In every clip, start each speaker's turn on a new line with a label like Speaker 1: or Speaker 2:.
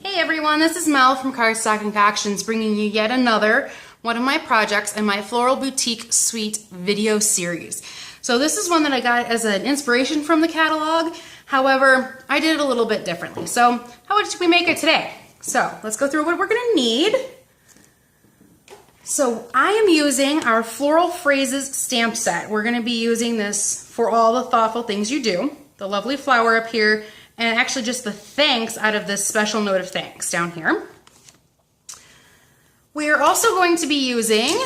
Speaker 1: Hey everyone, this is Mel from Cardstock Concoctions bringing you yet another one of my projects in my Floral Boutique Suite video series. So this is one that I got as an inspiration from the catalog. However, I did it a little bit differently. So how did we make it today? So let's go through what we're gonna need. So I am using our Floral Phrases stamp set. We're gonna be using this for all the thoughtful things you do. The lovely flower up here, and actually just the thanks out of this special note of thanks down here. We are also going to be using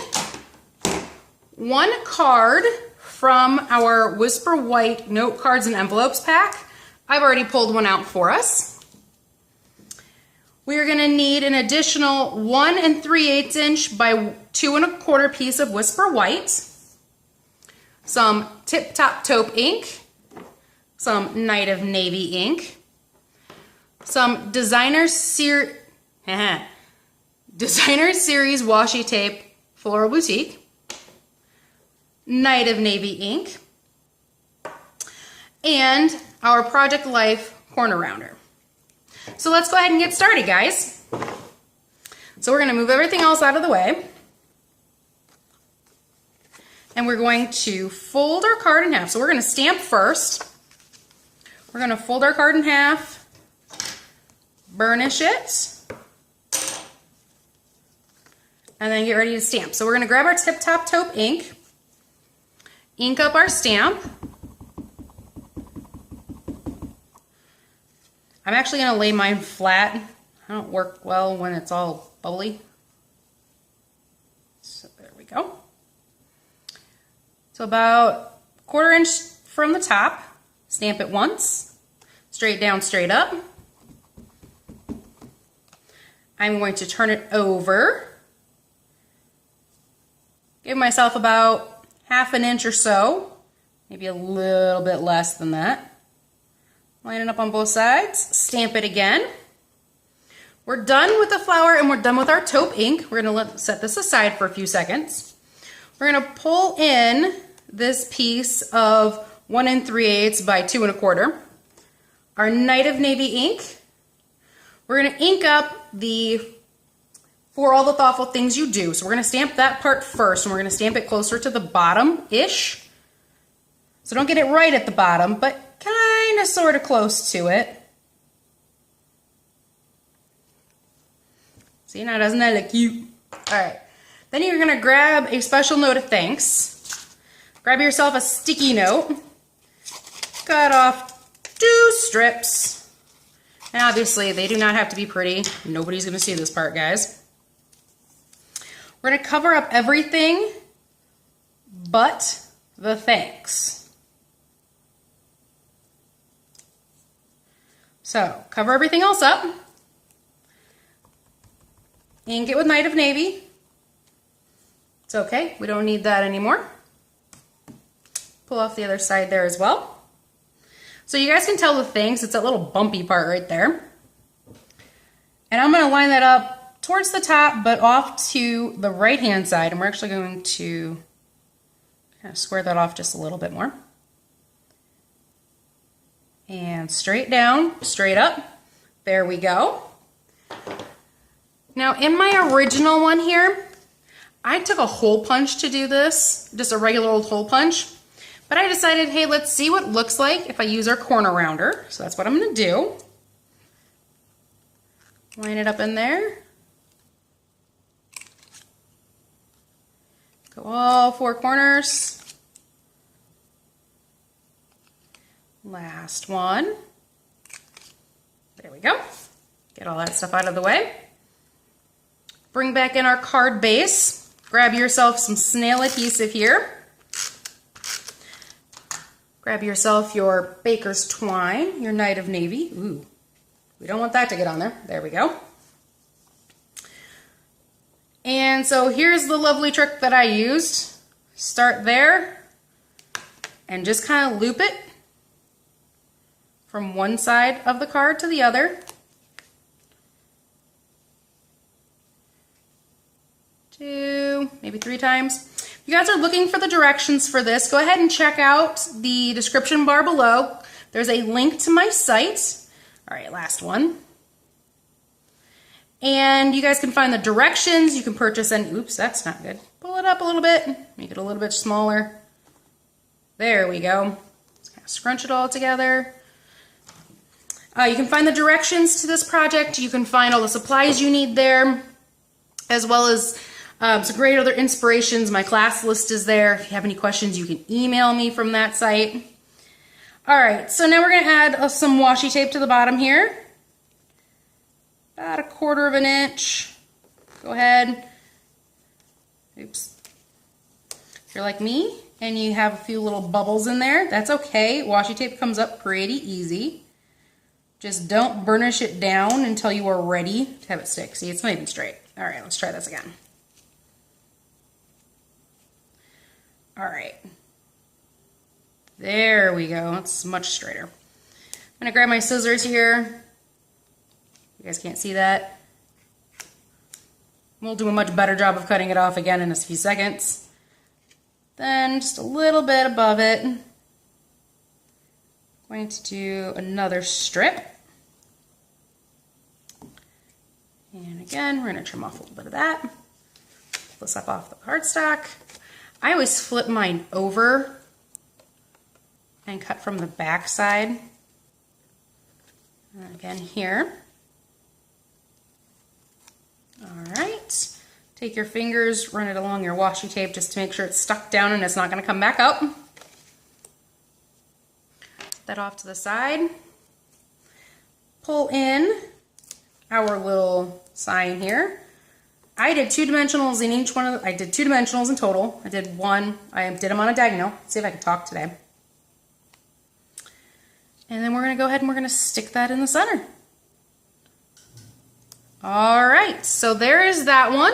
Speaker 1: one card from our Whisper White Note Cards and Envelopes pack. I've already pulled one out for us. We are gonna need an additional 1 3/8 inch by 2 1/4 piece of Whisper White, some Tip Top Taupe ink, some Night of Navy ink, some Designer Series Washi tape Floral Boutique, Night of Navy ink, and our Project Life corner rounder. So let's go ahead and get started, guys. So we're going to move everything else out of the way. And we're going to fold our card in half. So we're going to stamp first. We're going to fold our card in half, burnish it, and then get ready to stamp. So we're going to grab our Tip Top Taupe ink, ink up our stamp. I'm actually going to lay mine flat. I don't work well when it's all bubbly. So there we go. So about 1/4 inch from the top. Stamp it once, straight down, straight up. I'm going to turn it over. Give myself about 1/2 inch or so, maybe a little bit less than that. Line it up on both sides, stamp it again. We're done with the flower and we're done with our taupe ink. We're gonna set this aside for a few seconds. We're gonna pull in this piece of 1 3/8 by 2 1/4. Our Night of Navy ink. We're going to ink up the For All the Thoughtful Things You Do. So we're going to stamp that part first, and we're going to stamp it closer to the bottom-ish. So don't get it right at the bottom, but kind of sort of close to it. See, now doesn't that look cute? All right. Then you're going to grab a special note of thanks. Grab yourself a sticky note. Cut off 2 strips. And obviously they do not have to be pretty. Nobody's going to see this part, guys. We're going to cover up everything but the thanks. So cover everything else up. Ink it with Night of Navy. It's okay. We don't need that anymore. Pull off the other side there as well. So you guys can tell the thanks, it's that little bumpy part right there. And I'm going to line that up towards the top, but off to the right-hand side. And we're actually going to kind of square that off just a little bit more. And straight down, straight up. There we go. Now in my original one here, I took a hole punch to do this, just a regular old hole punch. But I decided, hey, let's see what it looks like if I use our corner rounder. So that's what I'm going to do. Line it up in there. Go all 4 corners. Last one. There we go. Get all that stuff out of the way. Bring back in our card base. Grab yourself some snail adhesive here. Grab yourself your Baker's Twine, your Night of Navy. Ooh, we don't want that to get on there. There we go. And so here's the lovely trick that I used. Start there and just kind of loop it from one side of the card to the other. 2, maybe 3 times. If you guys are looking for the directions for this, go ahead and check out the description bar below. There's a link to my site. All right, last one. And you guys can find the directions. You can purchase and oops, that's not good. Pull it up a little bit, make it a little bit smaller. There we go. Just kind of scrunch it all together. You can find the directions to this project. You can find all the supplies you need there, as well as some great other inspirations. My class list is there. If you have any questions, you can email me from that site. All right, so now we're going to add some washi tape to the bottom here. About 1/4 inch. Go ahead. Oops. If you're like me and you have a few little bubbles in there, that's okay. Washi tape comes up pretty easy. Just don't burnish it down until you are ready to have it stick. See, it's not even straight. All right, let's try this again. All right. There we go. It's much straighter. I'm gonna grab my scissors here. You guys can't see that. We'll do a much better job of cutting it off again in a few seconds. Then just a little bit above it. I'm going to do another strip. And again, we're gonna trim off a little bit of that. Pull this up off the cardstock. I always flip mine over and cut from the back side. And again here. All right, take your fingers, run it along your washi tape just to make sure it's stuck down and it's not gonna come back up. Put that off to the side. Pull in our little sign here. I did 2 dimensionals in each one of I did 2 dimensionals in total. I did one, I did them on a diagonal. Let's see if I can talk today. And then we're gonna go ahead and we're gonna stick that in the center. All right, so there is that one.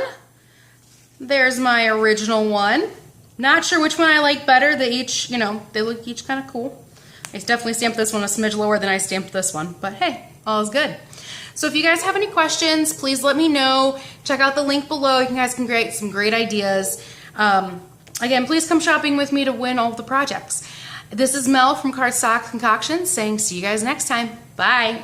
Speaker 1: There's my original one. Not sure which one I like better. They each, you know, they look each kind of cool. I definitely stamped this one a smidge lower than I stamped this one, but hey, all is good. So if you guys have any questions, please let me know. Check out the link below. You guys can create some great ideas. Again, please come shopping with me to win all of the projects. This is Mel from Cardstock Concoctions saying see you guys next time. Bye.